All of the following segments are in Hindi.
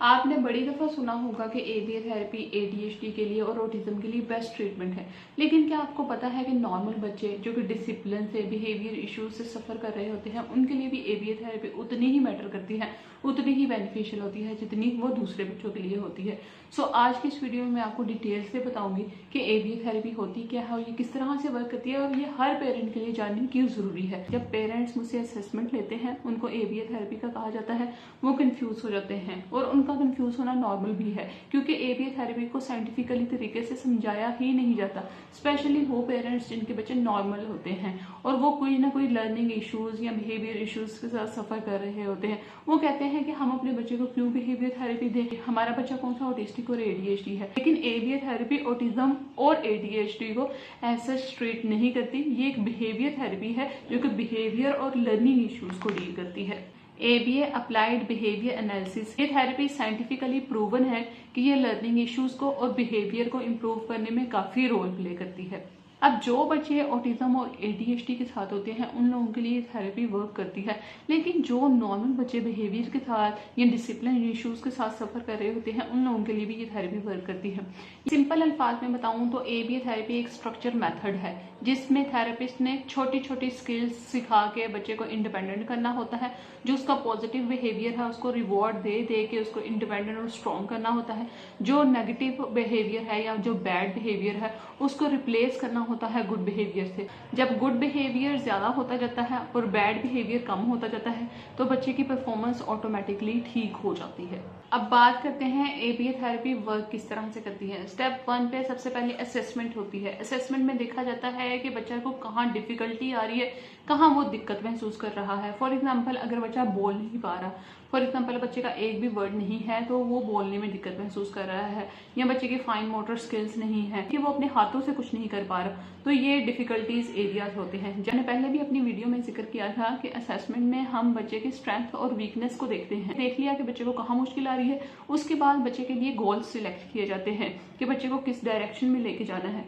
आपने बड़ी दफ़ा सुना होगा कि एबीए थेरेपी एडीएचडी के लिए और ऑटिज्म के लिए बेस्ट ट्रीटमेंट है। लेकिन क्या आपको पता है कि नॉर्मल बच्चे जो कि डिसिप्लिन से, बिहेवियर इश्यूज से सफ़र कर रहे होते हैं, उनके लिए भी एबीए थेरेपी उतनी ही मैटर करती है, उतनी ही बेनिफिशियल होती है जितनी वो दूसरे बच्चों के लिए होती है। सो आज की इस वीडियो में मैं आपको डिटेल से बताऊंगी कि एबीए थेरेपी होती क्या है और ये किस तरह से वर्क करती है और ये हर पेरेंट के लिए जाननी क्यों ज़रूरी है। जब पेरेंट्स मुझसे असेसमेंट लेते हैं, उनको एबीए थेरेपी का कहा जाता है, वो कंफ्यूज हो जाते हैं और उनका कंफ्यूज होना नॉर्मल भी है क्योंकि एबीए थेरेपी को साइंटिफिकली तरीके से समझाया ही नहीं जाता। स्पेशली वो पेरेंट्स जिनके बच्चे नॉर्मल होते हैं और वो कोई ना कोई लर्निंग इश्यूज या बिहेवियर इश्यूज के साथ सफर कर रहे होते हैं, वो कहते हैं कि हम अपने बच्चे को क्यों बिहेवियर थेरेपी दें, हमारा बच्चा कौन सा ऑटिस्टिक और एडीएचडी है। लेकिन एबीए थेरेपी ऑटिज्म और एडीएचडी को ऐसा ट्रीट नहीं करती। ये एक बिहेवियर थेरेपी है जो कि बिहेवियर और लर्निंग इश्यूज को डील करती है। एबीए अप्लाइड बिहेवियर एनालिसिस, ये थेरेपी साइंटिफिकली प्रूवन है कि ये लर्निंग इश्यूज को और बिहेवियर को इम्प्रूव करने में काफी रोल प्ले करती है। अब जो बच्चे ऑटिज्म और एडीएचडी के साथ होते हैं उन लोगों के लिए थेरेपी वर्क करती है, लेकिन जो नॉर्मल बच्चे बिहेवियर के साथ या डिसिप्लिन इश्यूज के साथ सफर कर रहे होते हैं उन लोगों के लिए भी ये थेरेपी वर्क करती है। सिंपल अल्फाज में बताऊं तो एबीए थेरेपी एक स्ट्रक्चर मेथड है जिसमें थेरेपिस्ट ने छोटी छोटी स्किल्स सिखा के बच्चे को इंडिपेंडेंट करना होता है। जो उसका पॉजिटिव बिहेवियर है उसको रिवॉर्ड दे दे के उसको इंडिपेंडेंट और स्ट्रॉन्ग करना होता है। जो नेगेटिव बिहेवियर है या जो बैड बिहेवियर है उसको रिप्लेस करना होता है गुड बिहेवियर से। जब गुड बिहेवियर ज्यादा होता जाता है और बैड बिहेवियर कम होता जाता है तो बच्चे की परफॉर्मेंस ऑटोमेटिकली ठीक हो जाती है। अब बात करते हैं एबीए थेरेपी वर्क किस तरह से करती है। स्टेप 1 पे सबसे पहले असेसमेंट होती है। असेसमेंट में देखा जाता है कि बच्चा को कहाँ डिफिकल्टी आ रही है, कहाँ वो दिक्कत महसूस कर रहा है। फॉर एग्जाम्पल अगर बच्चा बोल नहीं पा रहा, फॉर एग्जाम्पल बच्चे का एक भी वर्ड नहीं है तो वो बोलने में दिक्कत महसूस कर रहा है, या बच्चे की फाइन मोटर स्किल्स नहीं है कि वो अपने हाथों से कुछ नहीं कर पा रहा, तो ये डिफिकल्टीज एरियाज होते हैं। मैंने पहले भी अपनी वीडियो में जिक्र किया था कि असेसमेंट में हम बच्चे की स्ट्रेंथ और वीकनेस को देखते हैं। देख लिया कि बच्चे को कहाँ मुश्किल आ रही है, उसके बाद बच्चे के लिए गोल्स सिलेक्ट किए जाते हैं कि बच्चे को किस डायरेक्शन में लेके जाना है।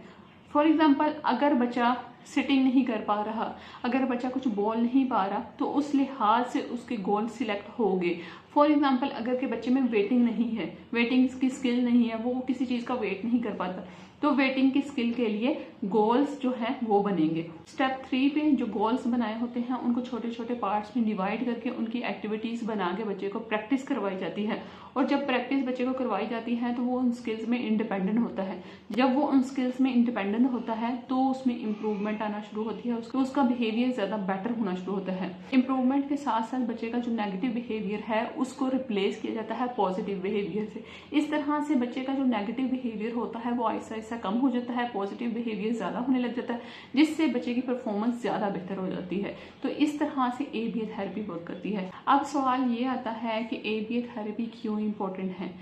फॉर एग्जाम्पल अगर बच्चा सिटिंग नहीं कर पा रहा, अगर बच्चा कुछ बोल नहीं पा रहा, तो उस लिहाज से उसके गोल सिलेक्ट होंगे। फॉर एग्जाम्पल अगर के बच्चे में वेटिंग नहीं है, वेटिंग की स्किल नहीं है, वो किसी चीज का वेट नहीं कर पाता, तो वेटिंग की स्किल के लिए गोल्स जो है वो बनेंगे। स्टेप 3 पे जो गोल्स बनाए होते हैं उनको छोटे छोटे पार्ट्स में डिवाइड करके उनकी एक्टिविटीज बना के बच्चे को प्रैक्टिस करवाई जाती है। और जब प्रैक्टिस बच्चे को करवाई जाती है तो वो उन स्किल्स में इंडिपेंडेंट होता है। जब वो उन स्किल्स में इंडिपेंडेंट होता है तो उसमें इंप्रूवमेंट आना शुरू होती है, उसका बिहेवियर ज्यादा बेटर होना शुरू होता है। इंप्रूवमेंट के साथ साथ बच्चे का जो नेगेटिव बिहेवियर है उसको रिप्लेस किया जाता है पॉजिटिव बिहेवियर से। इस तरह से बच्चे का जो नेगेटिव बिहेवियर होता है वो आहिस्ता आहिस्ता कम हो जाता है, पॉजिटिव बिहेवियर ज्यादा होने लग जाता है, जिससे बच्चे की परफॉर्मेंस ज्यादा बेहतर हो जाती है। तो इस तरह से एबीए थेरेपी वर्क करती है। अब सवाल ये आता है कि एबीए थेरेपी क्यों इंपॉर्टेंट है।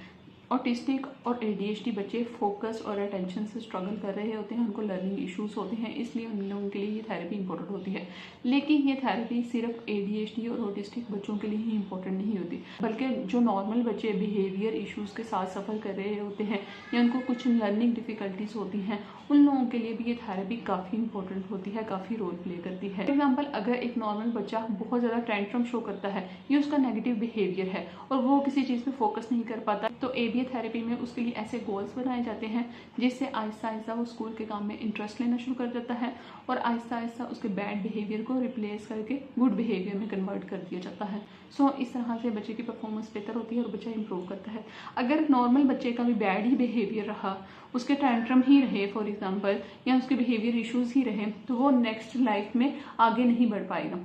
ऑटिस्टिक और एडीएचडी बच्चे फोकस और अटेंशन से स्ट्रगल कर रहे होते हैं, उनको लर्निंग इश्यूज होते हैं, इसलिए उन लोगों के लिए ये थेरेपी इंपॉर्टेंट होती है। लेकिन ये थेरेपी सिर्फ एडीएचडी और ऑटिस्टिक बच्चों के लिए ही इंपॉर्टेंट नहीं होती, बल्कि जो नॉर्मल बच्चे बिहेवियर इश्यूज के साथ सफर कर रहे होते हैं या उनको कुछ लर्निंग डिफिकल्टीज होती हैं, उन लोगों के लिए भी ये थेरेपी काफी इंपॉर्टेंट होती है, काफी रोल प्ले करती है। फॉर एग्जाम्पल अगर एक नॉर्मल बच्चा बहुत ज्यादा टेंट्रम शो करता है, ये उसका नेगेटिव बिहेवियर है और वो किसी चीज पे फोकस नहीं कर पाता, तो एबीए थेरेपी में उसके लिए ऐसे गोल्स बनाए जाते हैं जिससे आहिस्ता आहिस्ता वो स्कूल के काम में इंटरेस्ट लेना शुरू कर देता है और आहिस्ता आहिस्ता उसके बैड बिहेवियर को रिप्लेस करके गुड बिहेवियर में कन्वर्ट कर दिया जाता है। सो इस तरह से बच्चे की परफॉर्मेंस बेहतर होती है और बच्चा इंप्रूव करता है। अगर नॉर्मल बच्चे का भी बैड ही बिहेवियर रहा, उसके टेंट्रम ही रहे फॉर एग्जाम्पल, या उसके बिहेवियर इश्यूज ही रहे, तो वो नेक्स्ट लाइफ में आगे नहीं बढ़ पाएगा।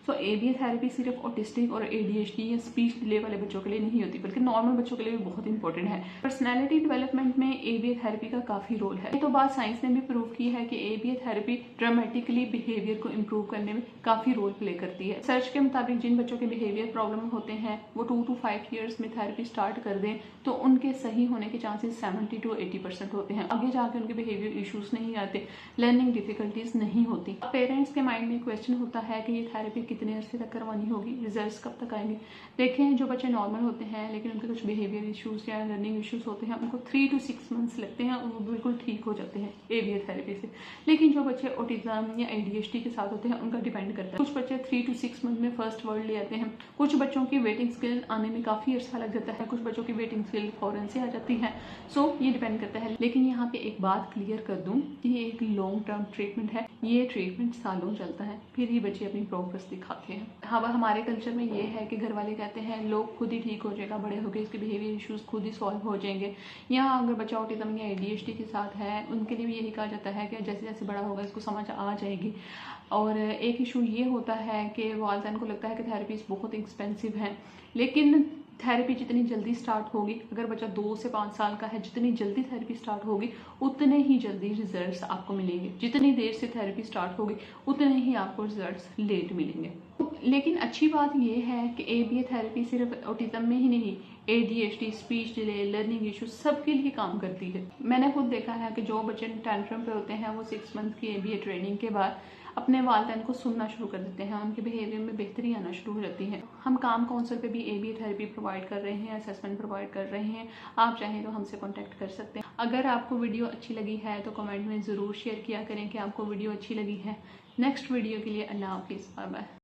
सो एबीए थेरेपी सिर्फ ऑटिस्टिक और एडीएचडी या स्पीच डिले वाले बच्चों के लिए नहीं होती, बल्कि नॉर्मल बच्चों के लिए भी बहुत इंपॉर्टेंट है। पर्सनैलिटी डेवलपमेंट में एबीए थेरेपी का काफी रोल है। तो बात साइंस ने भी प्रूव की है कि एबीए थेरेपी ड्रामेटिकली बिहेवियर को इम्प्रूव करने में काफी रोल प्ले करती है। सर्च के मुताबिक जिन बच्चों के बिहेवियर प्रॉब्लम होते हैं वो 2 to 5 ईयर्स में थेरेपी स्टार्ट कर दें तो उनके सही होने के चांसेस 70 to 80% होते हैं। आगे जाके उनके बिहेवियर इश्यूज नहीं आते, लर्निंग डिफिकल्टीज नहीं होती। पेरेंट्स के माइंड में क्वेश्चन होता है कि ये थेरेपी कितने अरसे तक करवानी होगी, रिजल्ट्स कब तक आएंगे। देखें जो बच्चे नॉर्मल होते हैं लेकिन उनके कुछ बिहेवियर इश्यूज़ या लर्निंग इश्यूज़ होते हैं, उनको 3 to 6 मंथ्स लगते हैं और वो बिल्कुल ठीक हो जाते हैं ABA थेरेपी से। लेकिन जो बच्चे ऑटिज्म या ADHD के साथ होते हैं उनका डिपेंड करता है। कुछ बच्चे 3 to 6 मंथ में फर्स्ट वर्ड ले आते हैं, कुछ बच्चों की वेटिंग स्किल आने में काफ़ी अर्सा लग जाता है, कुछ बच्चों की वेटिंग स्किल फ़ौरन से आ जाती है। सो ये डिपेंड करता है। लेकिन यहाँ पे एक बात क्लियर कर दूँ, ये एक लॉन्ग टर्म ट्रीटमेंट है, ये ट्रीटमेंट सालों चलता है, फिर ही बच्चे अपनी प्रोग्रेस दिखाते हैं। हाँ, हमारे कल्चर में ये है कि घर वाले कहते हैं लोग खुद ही ठीक हो जाएगा, बड़े होकर इसके बिहेवियर इश्यूज खुद ही सॉल्व हो जाएंगे। यहाँ अगर बच्चा ऑटिज्म या ADHD के साथ है उनके लिए भी यही कहा जाता है कि जैसे जैसे बड़ा होगा इसको समझ आ जाएगी। और एक इशू ये होता है कि वालिदैन को लगता है कि थेरेपीज बहुत एक्सपेंसिव हैं, लेकिन थेरेपी जितनी जल्दी स्टार्ट होगी, अगर बच्चा 2 से 5 साल का है, जितनी जल्दी थेरेपी स्टार्ट होगी उतने ही जल्दी रिजल्ट्स आपको मिलेंगे। जितनी देर से थेरेपी स्टार्ट होगी उतने ही आपको रिजल्ट्स लेट मिलेंगे। लेकिन अच्छी बात यह है कि ABA थेरेपी सिर्फ ऑटिज्म में ही नहीं, ADHD, speech delay, learning issues सबके लिए काम करती है। मैंने खुद देखा है कि जो बच्चे टेंट्रम पे होते हैं वो 6 मंथ की ABA ट्रेनिंग के बाद अपने वालिदैन को सुनना शुरू कर देते हैं, उनके बिहेवियर में बेहतरी आना शुरू हो जाती है। हम काम काउंसिल पे भी ABA थेरेपी प्रोवाइड कर रहे हैं, असेसमेंट प्रोवाइड कर रहे हैं। आप चाहें तो हमसे कॉन्टैक्ट कर सकते हैं। अगर आपको वीडियो अच्छी लगी है तो कमेंट में ज़रूर शेयर किया करें कि आपको वीडियो अच्छी लगी है। नेक्स्ट वीडियो के लिए अल्लाह हाफिज़, बाय बाय।